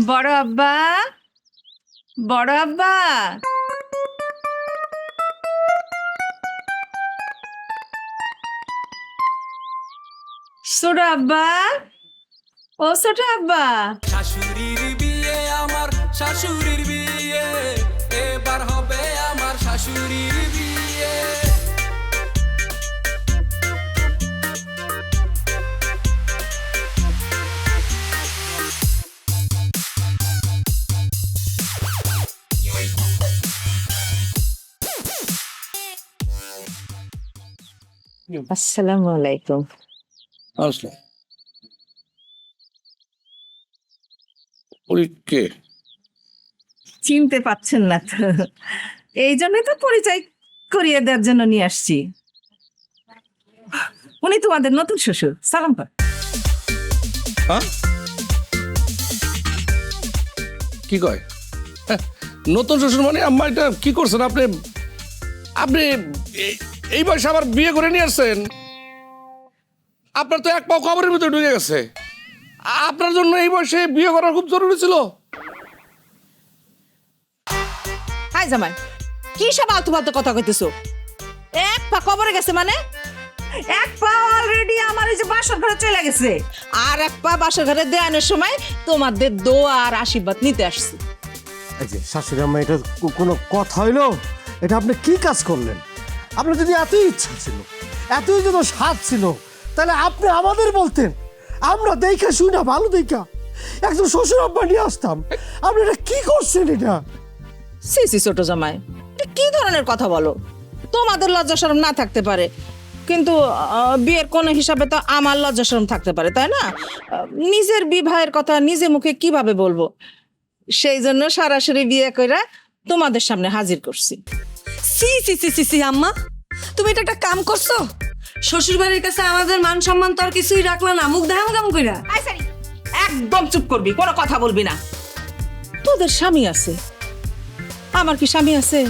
বড় আব্বা, বড় আব্বা, ছোট আব্বা, ও ছোট আব্বা। শাশুড়ির বিয়ে আমার শাশুড়ির বিয়ে, এবার হবে আমার শাশুড়ির বিয়ে। আসসালামু আলাইকুম। আসলে ওই কে? চিনতে পাচ্ছেন না তো? এই জন্যই তো পরিচয় করিয়ে দেওয়ার জন্য নিয়ে আসছি। উনি তোমাদের নতুন শ্বশুর। সালাম কর। হ্যাঁ, কি কয়? হ্যাঁ, নতুন শ্বশুর মানে আম্মা এটা কি করছেন আপনি? আপনি এই বয়সে আবার বিয়ে করে নিয়ে আসছেন? আপনার তো এক পাও কবরের ভিতরে ঢুকে গেছে। আপনার জন্য এই বয়সে বিয়ে করা খুব জরুরি ছিল। হাই জামাই, কি সব আলতু ফালতু কথা কইতেছো? এক পা কবরে গেছে মানে? এক পা অলরেডি আমার এই যে বাসর ঘরে চলে গেছে, আর এক পা বাসর ঘরে দেওয়ানোর সময় তোমাদের দোয়া আর আশীর্বাদ নিতে আসছি। এই যে শাশুড়ি আম্মা, এটা কোনো কথা হইলো? এটা আপনি কি কাজ করলেন? আপনার যদি এতই ইচ্ছা ছিল, এতই যদি স্বাদ ছিল, তাহলে আপনি আমাদের বলতেন, আমরা দেখা শুই না ভালো দেখা একজন শ্বশুর আব্বা নিয়ে আসতাম। আপনি এটা কি করছেন? এটা সি সি ছোট জামাই, এটা কি ধরনের কথা বলো? তোমাদের লজ্জা শরম না থাকতে পারে, কিন্তু বিয়ের কোন হিসাবে তো আমার লজ্জা শরম থাকতে পারে, তাই না? নিজের বিবাহের কথা নিজে মুখে কিভাবে বলবো? সেই জন্য সরাসরি বিয়ে কইরা তোমাদের সামনে হাজির করছি। সি সি সি সি সি আম্মা, তুমি এটা একটা কাম করছো? শ্বশুর বাড়ির কাছে আমাদের মান সম্মান তো আর কিছুই রাখলা না, মুখ দাম দাম কইরা। একদম চুপ করবি, কোনো কথা বলবি না। তোদের স্বামী আছে, আমার কি স্বামী আছে?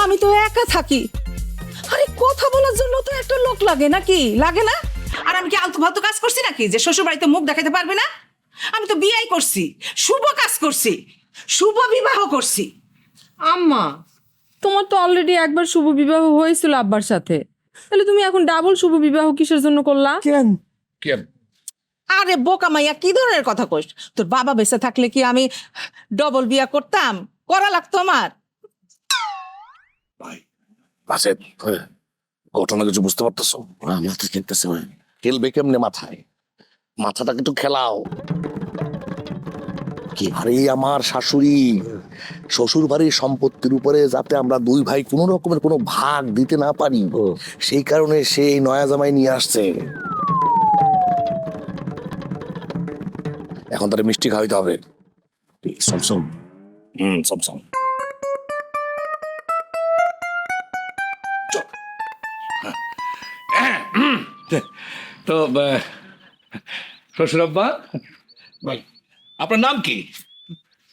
আমি তো একা থাকি। আরে কথা বলার জন্য তো একটা লোক লাগে নাকি? লাগে না? আর আমি কি আলতু ফালতু কাজ করছি নাকি যে শ্বশুর বাড়িতে মুখ দেখাতে পারবে না? আমি তো বিয়ে করছি, শুভ কাজ করছি, শুভ বিবাহ করছি। আম্মা, তোমার তো অলরেডি একবার শুভ বিবাহ হয়েছিল আব্বার সাথে, তাহলে তুমি এখন ডাবল শুভ বিবাহ কিসের জন্য করলা? কেন? কেন? আরে বোকা মাইয়া, কি ধরনের কথা কইস? তোর বাবা বেঁচে থাকলে কি আমি ডবল বিয়া করতাম? করা লাগতো আমার? ভাই আছে ঘটনা কিছু বুঝতে পারতেছো? মাথা খেলতেছে ভাই। খেলবে কেমনে মাথায়? মাথাটাকে একটু খেলাও। কি আরে আমার শাশুড়ি শ্বশুর বাড়ির সম্পত্তির উপরে যাতে আমরা দুই ভাই কোনো রকমের কোনো ভাগ দিতে না পারি, সেই কারণে সে এই নয়া জামাই নিয়ে আসছে। এখন তার মিষ্টি খাওয়াইতে হবে। সমসম, সমসম। তো শ্বশুর আব্বা, আপনার নাম কি?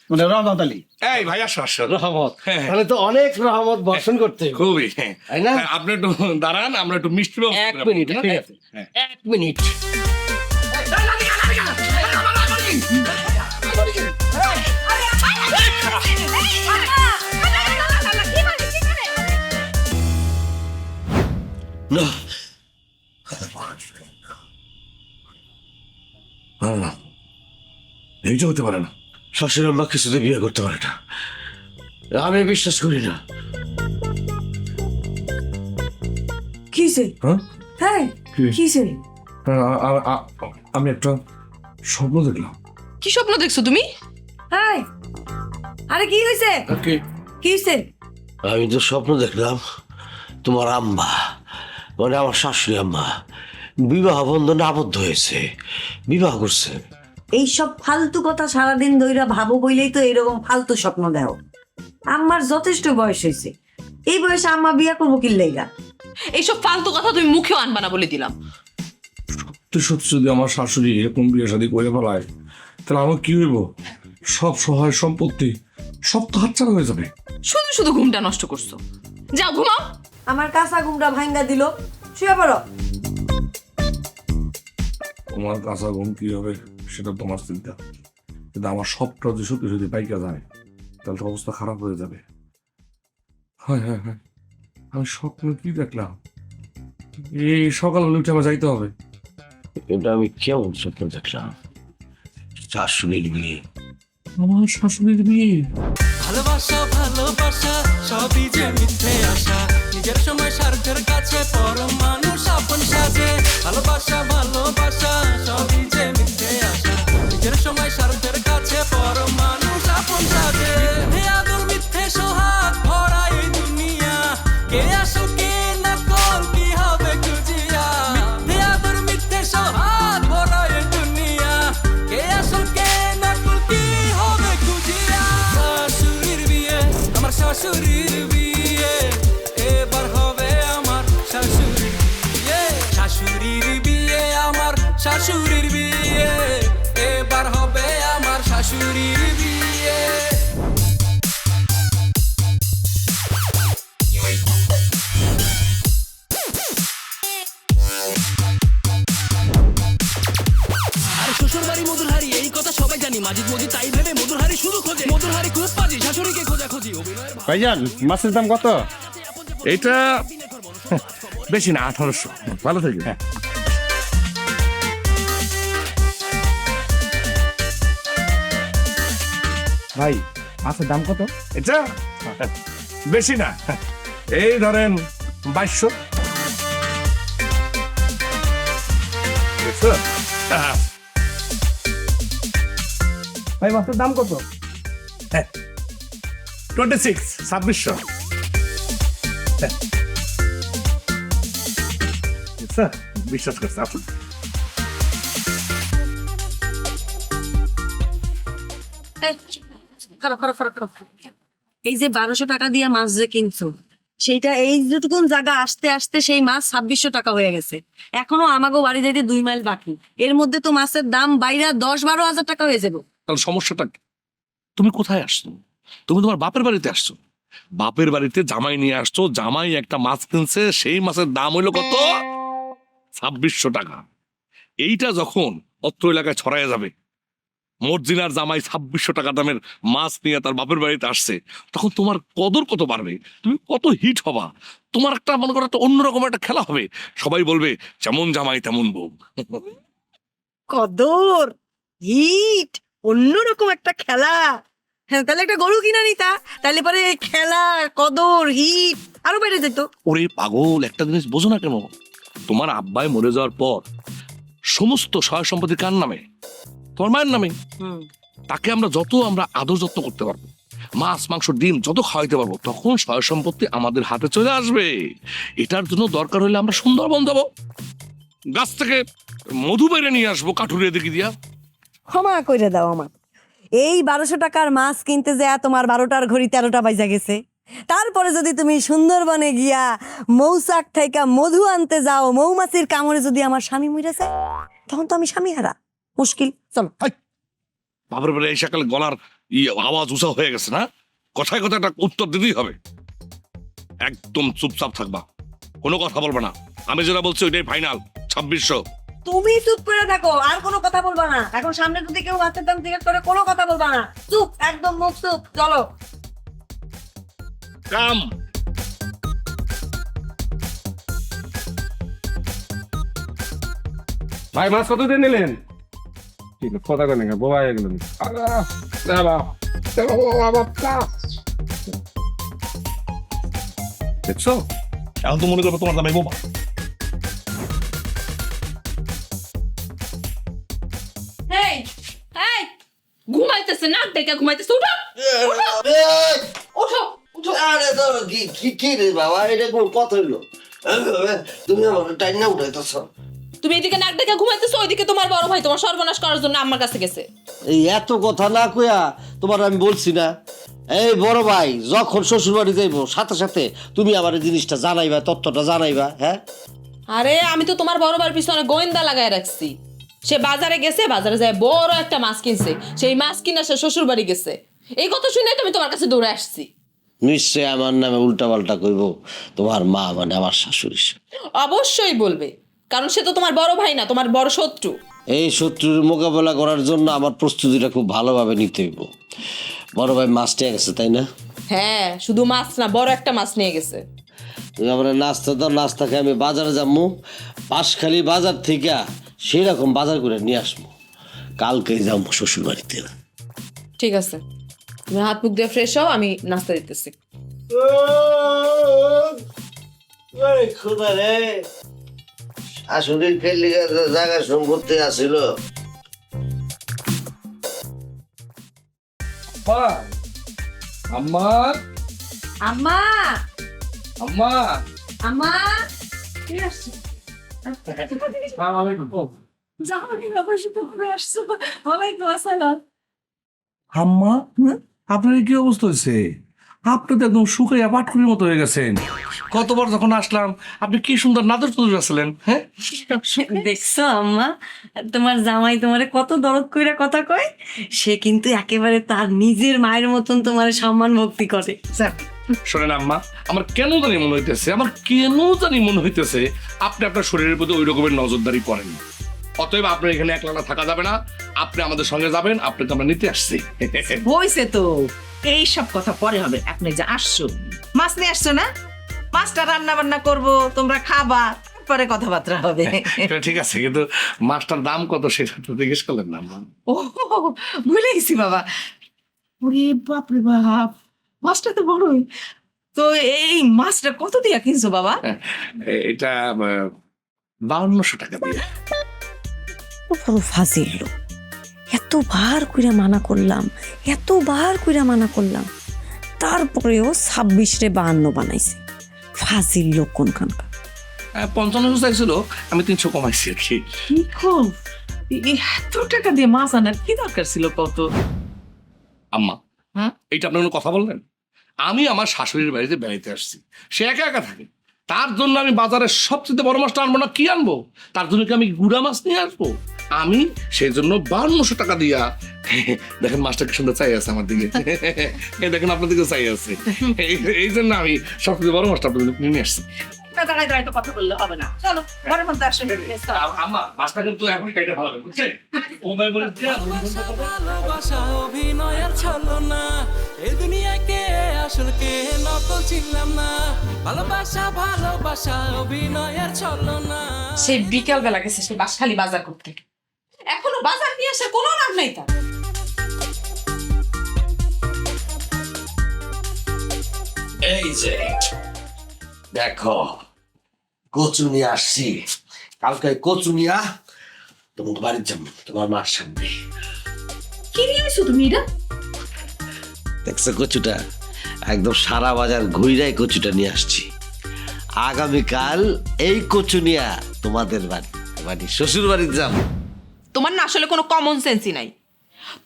মানে রহমত আলী। এই ভাই আসো আসো। রহমত, তাহলে তো অনেক রহমত বর্ষণ করতে হবে। খুবই, তাই না? আপনি একটু দাঁড়ান, আমরা একটু মিষ্টি এক মিনিট, ঠিক আছে, এক মিনিট। না এইটা হতে পারে না। শাশুড়ি আম্মা কিছুতে বিয়ে করতে পারে না, আমি বিশ্বাস করি না। কিসে? হ্যাঁ, কিসে? আমি একটা স্বপ্ন দেখলাম। কি স্বপ্ন দেখছো তুমি? হ্যাঁ, আরে কি হয়েছে? কি হয়েছে? আমি তো স্বপ্ন দেখলাম তোমার আম্মা, মানে আমার শাশুড়ি আম্মা বিবাহ বন্ধনে আবদ্ধ হয়েছে, বিবাহ করছে। এইসব ফালতু কথা সারাদিন ধইরা ভাবো বইলেই তো এরকম ফালতু স্বপ্ন দেও। আম্মার যথেষ্ট বয়স হয়েছে, এই বয়সে আম্মা বিয়া করবো কি লেগা? এইসব ফালতু কথা তুমি মুখেও আনবা না বলে দিলাম। সত্যি যদি আমার শাশুড়ি এরকম বিয়ে শাদী করে ফেলায়, তাহলে আমার কি হইব? সব সহায় সম্পত্তি সব তো হাতছাড়া হয়ে যাবে। শুধু শুধু ঘুমটা নষ্ট করছো। যাও ঘুমাও। আমার কাঁচা ঘুমটা ভাঙ্গা দিল, শুয়ে পড়ো। তোমার কাঁচা ঘুম কি হবে সেটা তোমার চিন্তা। কিন্তু আমার সবটা যদি সত্যি সত্যি পাইকা যায় তাহলে তো অবস্থা খারাপ হয়ে যাবে। হয় হয় হয়, আমি স্বপ্নে কি দেখলাম? এই সকাল হলে উঠে আমার যাইতে হবে। এটা আমি কেমন স্বপ্ন দেখলাম? শাশুড়ির বিয়ে। আমার শাশুড়ির বিয়ে। ভালোবাসা ভালোবাসা সবই যে মিথ্যে আশা, নিজের সময় স্বার্থের কাছে পর মানুষ আপন সাজে। ভালোবাসা ভালোবাসা সবই যে মিথ্যে আশা, নিজের সময় স্বার্থের কাছে পর মানুষ আপন সাজে। মিথ্যে আদর মিথ্যে সোহাগ ভরা এই দুনিয়া, কে আসল কে নকল কি হবে খুঁজিয়া। মিথ্যে আদর মিথ্যে সোহাগ ভরা এই দুনিয়া, কে আসল কে নকল কি হবে খুঁজিয়া। শাশুড়ির বিয়ে আমার শাশুড়ির বিয়ে, এবার হবে আমার শাশুড়ির বিয়ে। শাশুড়ির বিয়ে আমার শাশুড়ির বিয়ে, এবার হবে আমার শাশুড়ির বিয়ে। আর শ্বশুর বাড়ি মধুর হাড়ি এই কথা সবাই জানি, মাজিদ মজিদ তাই ভেবে মধুর হাড়ি শুধু খোঁজে। মধুর হাড়ি খুব বাজে, শাশুড়িকে খোঁজাখুঁজি। অভিনয়ের ভাইজান মাছের দাম কত? এটা বেশি না, 1800। ভালো থাকবে। ভাই মাছের দাম কত? এটা বেশি না, এই ধরেন 2200। দেখছো? ভাই মাছের দাম কত? 2600। দেখছো? বিশ্বাস করছে আপনি? এই যে 1200 টাকা দিয়ে মাছ যে কিনছো, সেইটা এই যেটুকুন জায়গা আসতে আসতে সেই মাছ 2600 টাকা হয়ে গেছে। এখনো আমাগো বাড়ি যাইতে 2 মাইল বাকি, এর মধ্যে তো মাছের দাম বাইরে 10-12 হাজার টাকা হয়ে যাবে। তাহলে সমস্যাটা কি? তুমি কোথায় আসছো? তুমি তোমার বাপের বাড়িতে আসছো। বাপের বাড়িতে জামাই নিয়ে আসছো, জামাই একটা মাছ কিনছে, সেই মাছের দাম হইলো কত? 2600 টাকা। এইটা যখন অত্র এলাকায় ছড়াইয়া যাবে, মর্জিনার জামাই 2600 টাকা দামের মাছ নিয়ে তার বাপের বাড়িতে আসছে, তখন তোমার কদর কত বাড়বে, তুমি কত হিট হবা। তোমার একটা মনে করো একটা অন্যরকম একটা খেলা হবে, সবাই বলবে যেমন জামাই তেমন বউ। কদর, হিট, অন্যরকম একটা খেলা। হ্যাঁ, তাহলে একটা গরু কিনা নিতা, তাহলে পরে খেলা, কদর, হিট আরো বেড়ে যেত। ওরে পাগল, একটা জিনিস বোঝো না কেন? তোমার আব্বাই মরে যাওয়ার পর সমস্ত সয় সম্পত্তি কার নামে? তোমার মায়ের নামে। তাকে আমরা যত আদর যত্ন করতে পারবো, মাছ মাংস ডিম যত খাওয়াইতে পারবো, তখন সয় সম্পত্তি আমাদের হাতে চলে আসবে। এটার জন্য দরকার হলে আমরা সুন্দরবন যাবো, গাছ থেকে মধু বেড়ে নিয়ে আসবো কাঠুরিয়া দিকে দিয়া। ক্ষমা করে দাও আমার, এই 1200 টাকার মাছ কিনতে যায় তোমার 12টার ঘড়ি 13টা বাজা গেছে। তারপরে যদি তুমি সুন্দরবনে গিয়া মৌচাক থেকে মধু আনতে যাও, মৌমাছির কামড়ে যদি আমার স্বামী মরে যায়, তখন তো আমি স্বামী হারা, মুশকিল। চলো। বাপের বাড়ি এই সকালে গলার আওয়াজ উঁচা হয়ে গেছে না? কথায় কথায় একটা উত্তর দিতেই হবে। একদম চুপচাপ থাকবা, কোনো কথা বলবে না। আমি যেটা বলছি ওইটাই ফাইনাল, 2600। তুমি চুপ করে থাকো, আর কোনো কথা বলবা না। এখন সামনে যদি কেউ হাতের দাম জিজ্ঞেস করে, কোনো কথা বলবা না, চুপ, একদম মুখ চুপ। চলো। কাম। ভাই মাছ কত দিয়ে নিলেন? ঠিক আছে, কথা কেন বোবা হয়ে গেলেন। দেখছো, এখন তো মনে করবো তোমার দামে বোমা। এই এই ঘুমাইতেছে, নাক ডেকে ঘুমাইতেছে। উঠো উঠো উঠো। আরে তোর কি রে বাবা, এটা কোন কথা হইলো? তুমি আমার টাইম না উঠাইতেছ। তুমি এদিকে নাক ডেকে ঘুমাইতেছো, ওইদিকে তোমার বড় ভাই তোমার সর্বনাশ করার জন্য আমার কাছে গেছে। এই এত কথা না কইয়া তোমার আমি বলছি না, এই বড় ভাই যখন শ্বশুর বাড়ি যাইবো সাথে সাথে তুমি আমার এই জিনিসটা জানাইবা, তথ্যটা জানাইবা। হ্যাঁ, আরে আমি তো তোমার বড় ভাইয়ের পিছনে গোয়েন্দা লাগায় রাখছি। সে বাজারে গেছে, বাজারে যায় বড় একটা মাছ কিনছে, সেই মাছ কিনা সে শ্বশুর বাড়ি গেছে। এই কথা শুনে তুমি তোমার কাছে দৌড়ে আসছি। নিশ্চয় আমার নামে উল্টা পাল্টা কইব তোমার মা, মানে আমার শাশুড়ি। অবশ্যই বলবে, কারণ সে তো তোমার বড় ভাই না, তোমার বড় শত্রু। এই শত্রুর মোকাবেলা করার জন্য আমার প্রস্তুতিটা খুব ভালোভাবে নিতে হইব। বড় ভাই মাছ নিয়ে গেছে তাই না? হ্যাঁ, শুধু মাছ না, বড় একটা মাছ নিয়ে গেছে। তুমি আমার নাস্তা দাও, নাস্তা খেয়ে আমি বাজারে যাবো। পাশখালি বাজার থেকে সেরকম বাজার করে নিয়ে আসবো। কালকেই যাবো শ্বশুর বাড়িতে। ঠিক আছে, তুমি হাত মুখ দিয়ে ফ্রেশ হও, আমি নাস্তা দিতেছি। খোদা রে, আসলে খেলি জায়গা সম্পত্তি আসিল। আম্মা আম্মা আম্মা আম্মা আম্মা আপনার কি অবস্থা হয়েছে? আপনি তো একদম শুকাইয়া পাটকুড়ির মতো হয়ে গেছেন। কতবার যখন আসলাম আপনি কি সুন্দর নাদর তুলে আসলেন। হ্যাঁ, দেখছো আম্মা, তোমার জামাই তোমারে কত দরদ কইরা কথা কয়। সে কিন্তু একেবারে তার নিজের মায়ের মতন তোমার সম্মান ভক্তি করে। শোনেন আম্মা, আমার কেন জানি মনে হইতেছে আপনি আপনার শরীরের প্রতি ওই রকমের নজরদারি করেন। অতএব আপনার এখানে একলা থাকা যাবে না, আপনি আমাদের সঙ্গে যাবেন। আপনাকে আমরা নিতে আসছি। হয়েছে তো, এই সব কথা পরে হবে। আপনি যে আসছো, মাছ নিয়ে আসছো না, মাছটা রান্না বান্না করবো, তোমরা খাবা, পরে কথাবার্তা হবে। এটা ঠিক আছে, কিন্তু মাছটার দাম কত সেটা তো জিজ্ঞেস করলেন না আম্মা। ও, ভুলে গেছি বাবা। ওরে বাপ রে বাপ, মাছটা তো বড়ই। তো এই মাছটা কত দিয়া কিনছো বাবা? এটা 5200 টাকা দিয়ে। বড় ফাজিল লোক, এতবার কইরা মানা করলাম, তারপরেও 26 রে 52 বানাইছে। ফাজিল লোক কোনখানকার। 55 চাইছিল, আমি 300 কমাইছি আর কি। কি খুব এত টাকা দিয়ে মাছ আনার কি দরকার ছিল কত? আম্মা, হ্যাঁ? এইটা আপনার কোনো কথা বললেন? আমি আমার শাশুড়ির বাড়িতে বেড়াইতে আসছি, সে একা একা থাকে। তার জন্য আমি বাজারে সবচেয়ে বড় মাছটা আনবো না, কি আনবো? তার জন্য কি আমি গুড়া মাছ নিয়ে আসবো? আমি সেই জন্য 5200 টাকা দিয়া, দেখেন মাছটা কি সুন্দর চাই আছে আমার দিকে, দেখেন আপনার দিকে চাই আছে, এই জন্য আমি সবচেয়ে বড় মাছটা আপনাদের নিয়ে আসছি। দাঁড়াই দাঁড়াই তো কথা বললে হবে না, চলো ঘরের মধ্যে আসো। আম্মা, মাছটা কিন্তু এখন কেটে ভালো বুঝছে? ভালোবাসা অভিনয়ের ছলনা, এই দুনিয়াকে আসলকে নকল চিনলাম না। ভালোবাসা অভিনয়ের ছলনা। সেই বিকাল বেলা গেছে সে বাঁশখালী বাজার করতে, এখনো বাজার নিয়ে আসার কোনো নাম নাই তার। এই যে দেখো, কচু নিয়ে আসছি। কালকে কচু নিয়া তোমাকে বাড়ির যাবো, তোমার মার সামনে। কি নিয়ে আসছো তুমি এটা? দেখছো কচুটা? একদম সারা বাজার ঘুরাই কচুটা নিয়ে আসছি। আগামীকাল এই কচু নিয়া তোমাদের বাড়ি শ্বশুর বাড়িতে যাবো। তোমার না আসলে কোনো কমন সেন্সই নাই।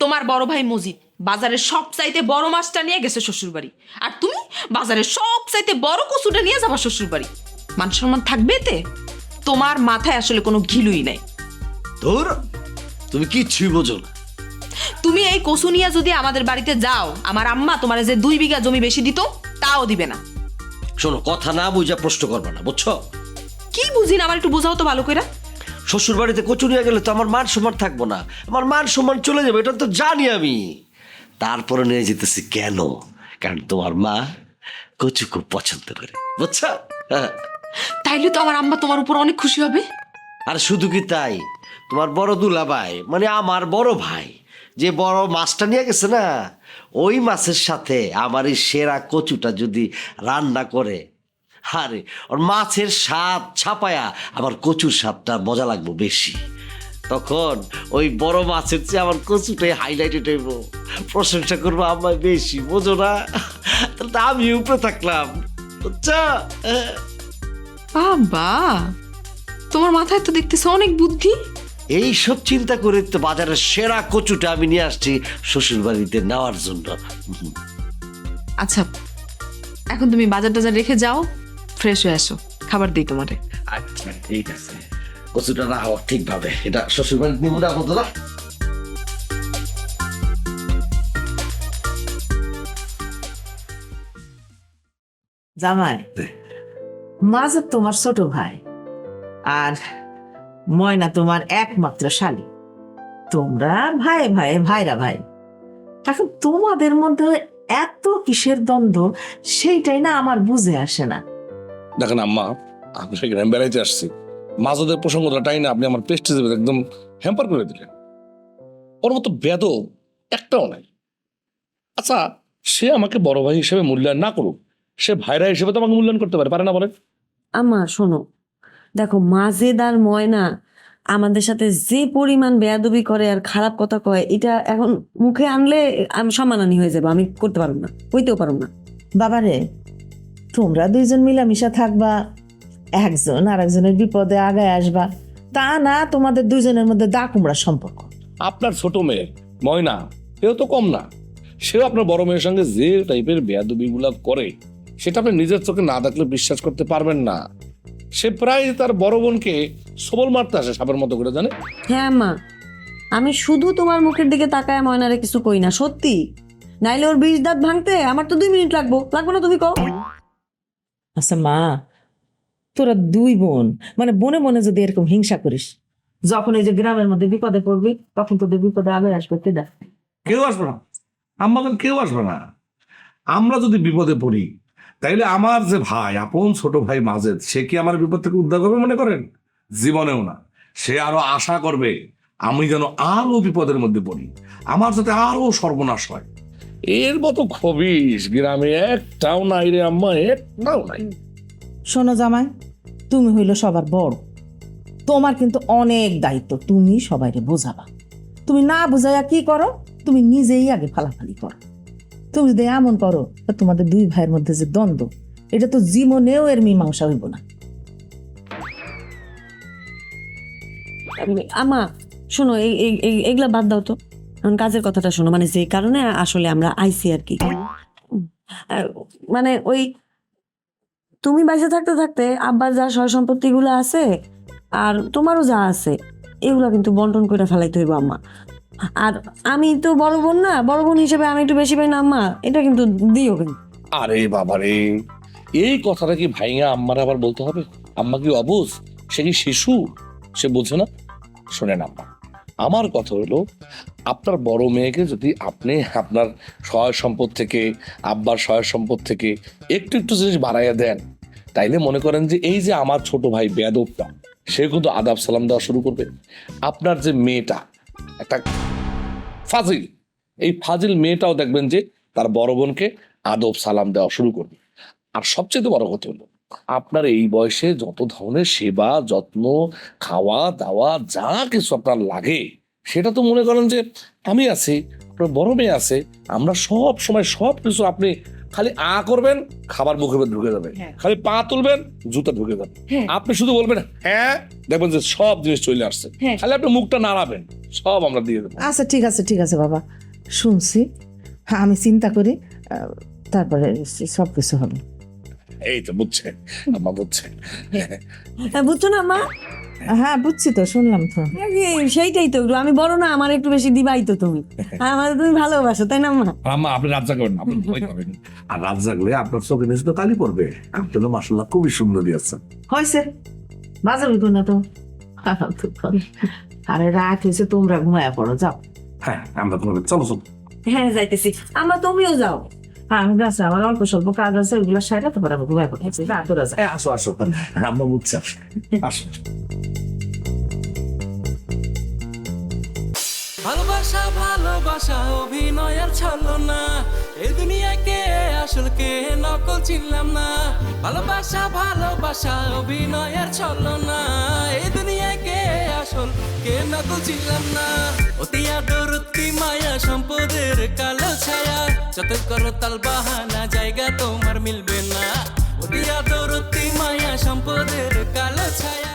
তোমার বড় ভাই মজিদ বাজারের সবচাইতে বড় মাছটা নিয়ে গেছে শ্বশুর বাড়ি, আর তুমি বাজারের সবচাইতে বড় কচুটা নিয়ে যাবা শ্বশুর বাড়ি। মান সম্মান থাকবে এতে? তোমার মাথায় আসলে কোনো ঘিলুই নাই। ধুর, তুমি কিচ্ছুই বোঝো না। তুমি এই কচু নিয়ে যদি আমাদের বাড়িতে যাও, আমার আম্মা তোমার যে 2 বিঘা জমি বেশি দিত তাও দিবে না। শোনো, কথা না বুঝা প্রশ্ন করবে না, বুঝছো? কি বুঝি না, আমার একটু বোঝাও তো ভালো করে। শ্বশুর বাড়িতে কচু নিয়ে গেলে তো আমার মান সম্মান থাকবো না, আমার মান সম্মান চলে যাবে, এটা তো জানি আমি। তারপরে নিয়ে যেতেছি কেন? কারণ তোমার মা কচু খুব পছন্দ করে, বুঝছো? তাইলে তো আমার আম্মা তোমার উপর অনেক খুশি হবে। আর শুধু কি তাই, তোমার বড় দুলাভাই মানে আমার বড় ভাই যে বড় মাছটা নিয়ে গেছে না, ওই মাছের সাথে আমার এই সেরা কচুটা যদি রান্না করে, আরে ওর মাছের স্বাদ ছাপায়া আমার কচুর স্বাদটা মজা লাগবে বেশি। তখন ওই বড় মাছের চেয়ে আমার কচুটাই হাইলাইটেড হইব, প্রশংসা করবো আমায় বেশি, বোঝো না? তাহলে তো আমি উপরে থাকলাম, বুঝছো? বাবা, তোমার মাথায় তো দেখতেছো অনেক বুদ্ধি। এই সব চিন্তা করে তো বাজারের সেরা কচুটা আমি নিয়ে আসছি শ্বশুর বাড়িতে নেওয়ার জন্য। আচ্ছা, এখন তুমি বাজার টাজার রেখে যাও, ফ্রেশ হয়ে আসো, খাবার দিই তোমারে। আচ্ছা ঠিক আছে, কচুটা না হওয়া ঠিকভাবে, এটা শ্বশুর বাড়িতে নিয়ে মনে হতো না। জামাই, মাঝে তোমার ছোট ভাই, আর ময়না তোমার একমাত্র শালী, তোমরা ভাই ভাই ভাইরা ভাই। এখন তোমাদের মধ্যে এত কিসের দ্বন্দ্ব, সেইটাই না আমার বুঝে আসে না। দেখেন আম্মা, আমি গ্রামে বেড়াইতে আসছি, মাজদের প্রসঙ্গটাই না আপনি আমার পেস্টিজ একদম হ্যাম্পার করে দিলেন। ওর মতো বেদব একটাও নাই। আচ্ছা, সে আমাকে বড় ভাই হিসেবে মূল্যায়ন না করুক, সে ভাইরা হিসেবে তো আমাকে মূল্যায়ন করতে পারে না বলেন? আম্মা শোনো, দেখো মাজেদ আর ময়না আমাদের সাথে যে পরিমাণ বেয়াদবি করে আর খারাপ কথা কয়, এটা এখন মুখে আনলে আমি সম্মানানি হয়ে যাবো, আমি করতে পারবো না, হইতেও পারবো না। বাবারে, তোমরা দুইজন মিলামিশা থাকবা, একজন আর একজনের বিপদে আগায় আসবা, তা না তোমাদের দুইজনের মধ্যে দা কুমড়া সম্পর্ক। আপনার ছোট মেয়ে ময়না, এও তো কম না। সেও আপনার বড় মেয়ের সঙ্গে যে টাইপের বেয়াদবি গুলা করে, সেটা আপনি নিজের চোখে না দেখলে বিশ্বাস করতে পারবেন না। সে প্রায় তার বড় বোনকে সবল মারতে আসে সাপের মতো করে, জানে? হ্যাঁ মা, আমি শুধু তোমার মুখের দিকে তাকায় ময়নারে কিছু কই না, সত্যি। নাইলে ওর 20 দাঁত ভাঙতে আমার তো 2 মিনিট লাগবো না, তুমি কও। আচ্ছা মা, তোরা দুই বোন, মানে বনে বনে যদি এরকম হিংসা করিস, যখন এই যে গ্রামের মধ্যে বিপদে পড়বি, তখন তোদের বিপদে আগে আসবে কে দেখ? কেউ আসবে না, আমাদের কেউ আসবে না। আমরা যদি বিপদে পড়ি, তাইলে আমার যে ভাই, আপন ছোট ভাই মাজেদ, সে কি আমার বিপদ থেকে উদ্ধার করবে মনে করেন? জীবনেও না। সে আরো আশা করবে আমি যেন আরো বিপদের মধ্যে পড়ি, আমার যাতে আরো সর্বনাশ হয়। এর মতো খবিস গ্রামে একটাও নাই রে আম্মা, একটাও নাই। শোনো জামাই, তুমি হইল সবার বড়, তোমার কিন্তু অনেক দায়িত্ব, তুমি সবাইকে বোঝাবা। তুমি না বুঝাইয়া কি করো, তুমি নিজেই আগে ফালাফালি করো। তুমি যদি এমন করো, তা তোমাদের দুই ভাইয়ের মধ্যে যে দ্বন্দ্ব, এটা তো জীবনেও এর মীমাংসা হইব না। আমা শোনো, এগুলা বাদ দাও তো, এখন কাজের কথাটা শোনো। মানে যে কারণে আসলে আমরা আইসি আর কি, মানে ওই তুমি বাইসে থাকতে থাকতে আব্বার যা সয় সম্পত্তি গুলো আছে আর তোমারও যা আছে, এগুলা কিন্তু বন্টন করে ফেলাইতে হইব আম্মা। আর আমি তো বড় বোন না, বড় বোন হিসেবে আমি একটু বেশি পাই না আম্মা, এটা কিন্তু দিও কিন্তু। আরে বাবারে, এই কথাটা কি ভাইয়া আম্মার আবার বলতে হবে? আম্মা কি অবুঝ? সে কি শিশু? সে বোঝে না? শোনেন আম্মা, আমার কথা হলো, আপনার বড় মেয়েকে যদি আপনি আপনার সহায় সম্পদ থেকে, আব্বার সহায় সম্পদ থেকে একটু একটু জিনিস বাড়াইয়া দেন, তাইলে মনে করেন যে এই যে আমার ছোট ভাই বেয়াদবটা, সে কিন্তু আদাব সালাম দেওয়া শুরু করবে। আপনার যে মেয়েটা একটা ফাজিল, এই ফাজিল মেয়েটাও দেখবেন যে তার বড় বোনকে আদব সালাম দেওয়া শুরু করবে। আর সবচেয়ে বড় কথা হলো, আপনার এই বয়সে যত ধরনের সেবা যত্ন, খাওয়া দাওয়া যা কিছু আপনার লাগে, সেটা তো মনে করেন যে আমি আছি, আপনার বড় মেয়ে আছে, আমরা সব সময় সব কিছু, আপনি খালি আ করবেন, খাবার মুখে ঢুকে যাবে, খালি পা তুলবেন, জুতা ঢুকে যাবে, আপনি শুধু বলবেন হ্যাঁ, দেখবেন যে সব জিনিস চলে আসছে, খালি আপনি মুখটা নাড়াবেন, সব আমরা দিয়ে দেবো। আচ্ছা ঠিক আছে বাবা, শুনছি, হ্যাঁ আমি চিন্তা করি, তারপরে সব কিছু হবে। এই তো বুঝছেন আম্মা, বুঝছেন? বুঝছো না মা? হ্যাঁ বুঝছি তো, শুনলাম তো। সেইটাই তো, আমি বড় না, আমার একটু বেশি দিবাই তো তুমি, আমার তুমি ভালোবাসো তাই না মা? আম্মা আপনি রাত জাগবেন না, আপনি ভয় পাবেন। আর রাত জাগলে আপনার চোখে নিচে তো কালি পড়বে। আপনি তো মাসাল্লাহ খুবই সুন্দরী আছেন। হয়েছে, বাজার হইতো না তো। আরে রাত হয়েছে, তোমরা ঘুমায়া পড়ো, যাও। হ্যাঁ, আমরা তোমাকে চলো চলো। হ্যাঁ যাইতেছি, আমরা তুমিও যাও। হ্যাঁ আমি যাচ্ছি, আমার অল্প স্বল্প কাজ আছে, ওইগুলো সাইডে তারপর আমি ঘুমায় পড়েছি। তোরা যা। আসো আসো, আমরা বুঝছি, আসো। ভালোবাসা ভালোবাসা অভিনয়ের ছলনা, এই দুনিয়াকে আসল কে নকল চিনলাম না। ভালোবাসা ভালোবাসা অভিনয়ের ছলনা, এই দুনিয়াকে আসল কে নকল চিনলাম না। অতি আদর অতি মায়া সম্পদের কালো ছায়া, যত করো তাল বাহানা জায়গা তোমার মিলবে না। অতি আদর অতি মায়া সম্পদের কালো ছায়া।